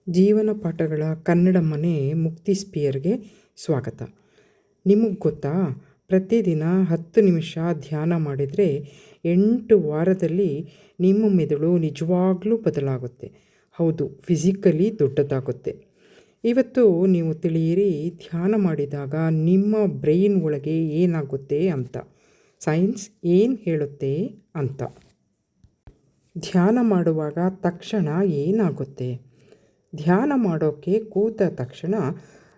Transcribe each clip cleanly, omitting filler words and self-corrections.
ಜೀವನ ಪಾಠಗಳ ಕನ್ನಡ ಮನೆ ಮುಕ್ತಿ ಸ್ಪಿಯರ್ಗೆ ಸ್ವಾಗತ. ನಿಮಗೆ ಗೊತ್ತಾ, ಪ್ರತಿದಿನ 10 ನಿಮಿಷ ಧ್ಯಾನ ಮಾಡಿದರೆ 8 ವಾರದಲ್ಲಿ ನಿಮ್ಮ ಮೆದುಳು ನಿಜವಾಗ್ಲೂ ಬದಲಾಗುತ್ತೆ. ಹೌದು, ಫಿಸಿಕಲಿ ದೊಡ್ಡದಾಗುತ್ತೆ. ಇವತ್ತು ನೀವು ತಿಳಿಯಿರಿ, ಧ್ಯಾನ ಮಾಡಿದಾಗ ನಿಮ್ಮ ಬ್ರೈನ್ ಒಳಗೆ ಏನಾಗುತ್ತೆ ಅಂತ. ಸೈನ್ಸ್ ಏನು ಹೇಳುತ್ತೆ ಅಂತ. ಧ್ಯಾನ ಮಾಡುವಾಗ ತಕ್ಷಣ ಏನಾಗುತ್ತೆ? ಧ್ಯಾನ ಮಾಡೋಕ್ಕೆ ಕೂತ ತಕ್ಷಣ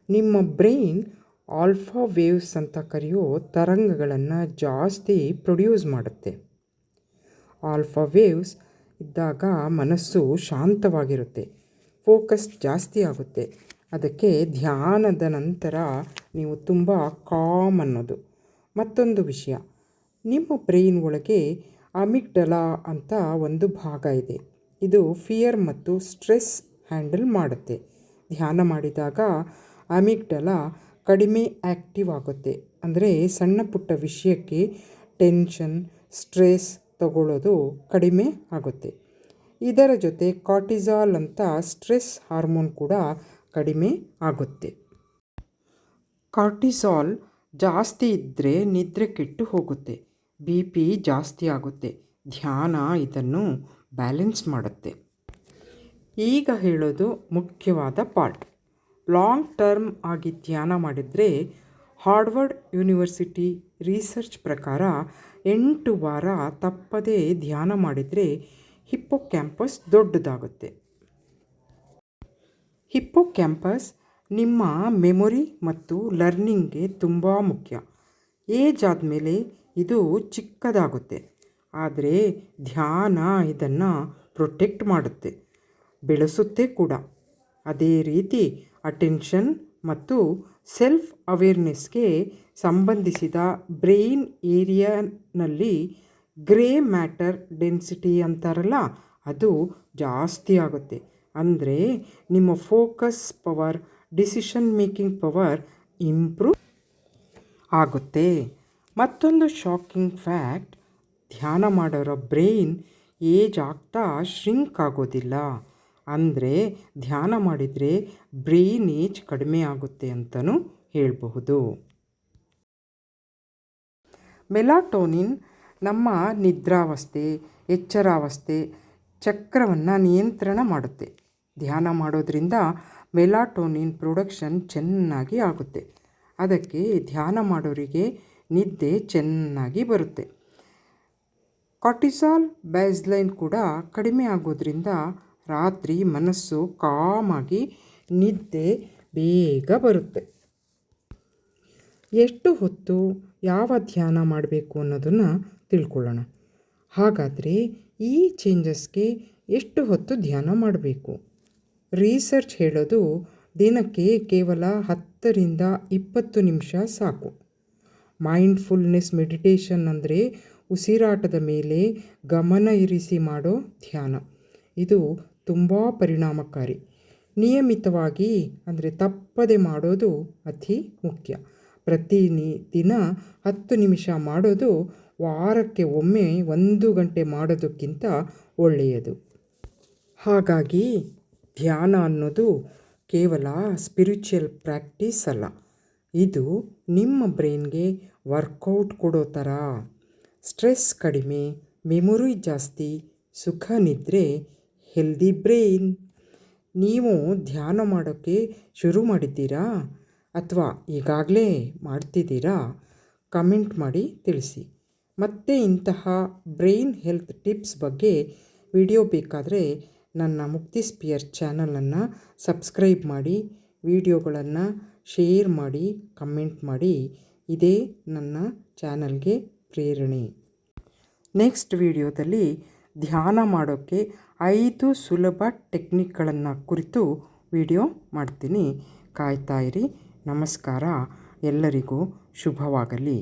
ನಿಮ್ಮ ಬ್ರೈನ್ ಆಲ್ಫಾ ವೇವ್ಸ್ ಅಂತ ಕರೆಯೋ ತರಂಗಗಳನ್ನು ಜಾಸ್ತಿ ಪ್ರೊಡ್ಯೂಸ್ ಮಾಡುತ್ತೆ. ಆಲ್ಫಾ ವೇವ್ಸ್ ಇದ್ದಾಗ ಮನಸ್ಸು ಶಾಂತವಾಗಿರುತ್ತೆ, ಫೋಕಸ್ ಜಾಸ್ತಿ ಆಗುತ್ತೆ. ಅದಕ್ಕೆ ಧ್ಯಾನದ ನಂತರ ನೀವು ತುಂಬ ಕಾಮ್ ಅನ್ನೋದು. ಮತ್ತೊಂದು ವಿಷಯ, ನಿಮ್ಮ ಬ್ರೈನ್ ಒಳಗೆ ಅಮಿಗ್ಡಲಾ ಅಂತ ಒಂದು ಭಾಗ ಇದೆ. ಇದು ಫಿಯರ್ ಮತ್ತು ಸ್ಟ್ರೆಸ್ ಹ್ಯಾಂಡಲ್ ಮಾಡುತ್ತೆ. ಧ್ಯಾನ ಮಾಡಿದಾಗ ಅಮಿಗ್ಡಲಾ ಕಡಿಮೆ ಆ್ಯಕ್ಟಿವ್ ಆಗುತ್ತೆ. ಅಂದರೆ ಸಣ್ಣ ಪುಟ್ಟ ವಿಷಯಕ್ಕೆ ಟೆನ್ಷನ್, ಸ್ಟ್ರೆಸ್ ತಗೊಳ್ಳೋದು ಕಡಿಮೆ ಆಗುತ್ತೆ. ಇದರ ಜೊತೆ ಕಾರ್ಟಿಸಾಲ್ ಅಂತ ಸ್ಟ್ರೆಸ್ ಹಾರ್ಮೋನ್ ಕೂಡ ಕಡಿಮೆ ಆಗುತ್ತೆ. ಕಾರ್ಟಿಸಾಲ್ ಜಾಸ್ತಿ ಇದ್ದರೆ ನಿದ್ರೆ ಕೆಟ್ಟು ಹೋಗುತ್ತೆ, BP ಜಾಸ್ತಿ ಆಗುತ್ತೆ. ಧ್ಯಾನ ಇದನ್ನು ಬ್ಯಾಲೆನ್ಸ್ ಮಾಡುತ್ತೆ. ಈಗ ಹೇಳೋದು ಮುಖ್ಯವಾದ ಪಾರ್ಟ್. ಲಾಂಗ್ ಟರ್ಮ್ ಆಗಿ ಧ್ಯಾನ ಮಾಡಿದರೆ ಹಾರ್ವರ್ಡ್ ಯೂನಿವರ್ಸಿಟಿ ರಿಸರ್ಚ್ ಪ್ರಕಾರ 8 ವಾರ ತಪ್ಪದೇ ಧ್ಯಾನ ಮಾಡಿದರೆ ಹಿಪ್ಪೋಕ್ಯಾಂಪಸ್ ದೊಡ್ಡದಾಗುತ್ತೆ. ಹಿಪ್ಪೋಕ್ಯಾಂಪಸ್ ನಿಮ್ಮ ಮೆಮೊರಿ ಮತ್ತು ಲರ್ನಿಂಗ್ಗೆ ತುಂಬ ಮುಖ್ಯ. ಏಜ್ ಆದಮೇಲೆ ಇದು ಚಿಕ್ಕದಾಗುತ್ತೆ, ಆದರೆ ಧ್ಯಾನ ಇದನ್ನು ಪ್ರೊಟೆಕ್ಟ್ ಮಾಡುತ್ತೆ, ಬೆಳೆಸುತ್ತೆ ಕೂಡ. ಅದೇ ರೀತಿ ಅಟೆನ್ಷನ್ ಮತ್ತು ಸೆಲ್ಫ್ ಅವೇರ್ನೆಸ್ಗೆ ಸಂಬಂಧಿಸಿದ ಬ್ರೈನ್ ಏರಿಯಾನಲ್ಲಿ ಗ್ರೇ ಮ್ಯಾಟರ್ ಡೆನ್ಸಿಟಿ ಅಂತಾರಲ್ಲ, ಅದು ಜಾಸ್ತಿ ಆಗುತ್ತೆ. ಅಂದರೆ ನಿಮ್ಮ focus power, decision making power improve ಆಗುತ್ತೆ. ಮತ್ತೊಂದು ಶಾಕಿಂಗ್ ಫ್ಯಾಕ್ಟ್, ಧ್ಯಾನ ಮಾಡೋರ ಬ್ರೈನ್ ಏಜ್ ಆಗ್ತಾ ಶ್ರಿಂಕ್ ಆಗೋದಿಲ್ಲ. ಅಂದರೆ ಧ್ಯಾನ ಮಾಡಿದರೆ ಬ್ರೈನ್ ಏಜ್ ಕಡಿಮೆ ಆಗುತ್ತೆ ಅಂತಲೂ ಹೇಳಬಹುದು. ಮೆಲಾಟೋನಿನ್ ನಮ್ಮ ನಿದ್ರಾವಸ್ಥೆ, ಎಚ್ಚರಾವಸ್ಥೆ ಚಕ್ರವನ್ನು ನಿಯಂತ್ರಣ ಮಾಡುತ್ತೆ. ಧ್ಯಾನ ಮಾಡೋದ್ರಿಂದ ಮೆಲಾಟೋನಿನ್ ಪ್ರೊಡಕ್ಷನ್ ಚೆನ್ನಾಗಿ ಆಗುತ್ತೆ. ಅದಕ್ಕೆ ಧ್ಯಾನ ಮಾಡೋರಿಗೆ ನಿದ್ದೆ ಚೆನ್ನಾಗಿ ಬರುತ್ತೆ. ಕಾರ್ಟಿಸಾಲ್ ಬೇಸ್ಲೈನ್ ಕೂಡ ಕಡಿಮೆ ಆಗೋದ್ರಿಂದ ರಾತ್ರಿ ಮನಸ್ಸು ಕಾಮಾಗಿ ನಿದ್ದೆ ಬೇಗ ಬರುತ್ತೆ. ಎಷ್ಟು ಹೊತ್ತು ಯಾವ ಧ್ಯಾನ ಮಾಡಬೇಕು ಅನ್ನೋದನ್ನು ತಿಳ್ಕೊಳ್ಳೋಣ. ಹಾಗಾದರೆ ಈ ಚೇಂಜಸ್ಗೆ ಎಷ್ಟು ಹೊತ್ತು ಧ್ಯಾನ ಮಾಡಬೇಕು? ರಿಸರ್ಚ್ ಹೇಳೋದು ದಿನಕ್ಕೆ ಕೇವಲ 10ರಿಂದ 20 ನಿಮಿಷ ಸಾಕು. ಮೈಂಡ್ಫುಲ್ನೆಸ್ ಮೆಡಿಟೇಷನ್ ಅಂದರೆ ಉಸಿರಾಟದ ಮೇಲೆ ಗಮನ ಇರಿಸಿ ಮಾಡೋ ಧ್ಯಾನ. ಇದು ತುಂಬ ಪರಿಣಾಮಕಾರಿ. ನಿಯಮಿತವಾಗಿ ಅಂದರೆ ತಪ್ಪದೆ ಮಾಡೋದು ಅತಿ ಮುಖ್ಯ. ದಿನ 10 ನಿಮಿಷ ಮಾಡೋದು ವಾರಕ್ಕೆ ಒಮ್ಮೆ 1 ಗಂಟೆ ಮಾಡೋದಕ್ಕಿಂತ ಒಳ್ಳೆಯದು. ಹಾಗಾಗಿ ಧ್ಯಾನ ಅನ್ನೋದು ಕೇವಲ ಸ್ಪಿರಿಚುವಲ್ ಪ್ರಾಕ್ಟೀಸ್ ಅಲ್ಲ, ಇದು ನಿಮ್ಮ ಬ್ರೈನ್ಗೆ ವರ್ಕೌಟ್ ಕೊಡೋ ಥರ. ಸ್ಟ್ರೆಸ್ ಕಡಿಮೆ, ಮೆಮೊರಿ ಜಾಸ್ತಿ, ಸುಖ ನಿದ್ರೆ, ಹೆಲ್ದಿ ಬ್ರೈನ್. ನೀವು ಧ್ಯಾನ ಮಾಡೋಕ್ಕೆ ಶುರು ಮಾಡಿದ್ದೀರಾ ಅಥವಾ ಈಗಾಗಲೇ ಮಾಡ್ತಿದ್ದೀರಾ? ಕಮೆಂಟ್ ಮಾಡಿ ತಿಳಿಸಿ. ಮತ್ತೆ ಇಂತಹ ಬ್ರೈನ್ ಹೆಲ್ತ್ ಟಿಪ್ಸ್ ಬಗ್ಗೆ ವಿಡಿಯೋ ಬೇಕಾದರೆ ನನ್ನ ಮುಕ್ತಿ ಸ್ಪಿಯರ್ ಚಾನಲನ್ನು ಸಬ್ಸ್ಕ್ರೈಬ್ ಮಾಡಿ, ವಿಡಿಯೋಗಳನ್ನು ಶೇರ್ ಮಾಡಿ, ಕಮೆಂಟ್ ಮಾಡಿ. ಇದೇ ನನ್ನ ಚಾನಲ್ಗೆ ಪ್ರೇರಣೆ. ನೆಕ್ಸ್ಟ್ ವಿಡಿಯೋದಲ್ಲಿ ಧ್ಯಾನ ಮಾಡೋಕ್ಕೆ 5 ಸುಲಭ ಟೆಕ್ನಿಕ್ಗಳನ್ನು ಕುರಿತು ವಿಡಿಯೋ ಮಾಡ್ತೀನಿ. ಕಾಯ್ತಾ ಇರಿ. ನಮಸ್ಕಾರ. ಎಲ್ಲರಿಗೂ ಶುಭವಾಗಲಿ.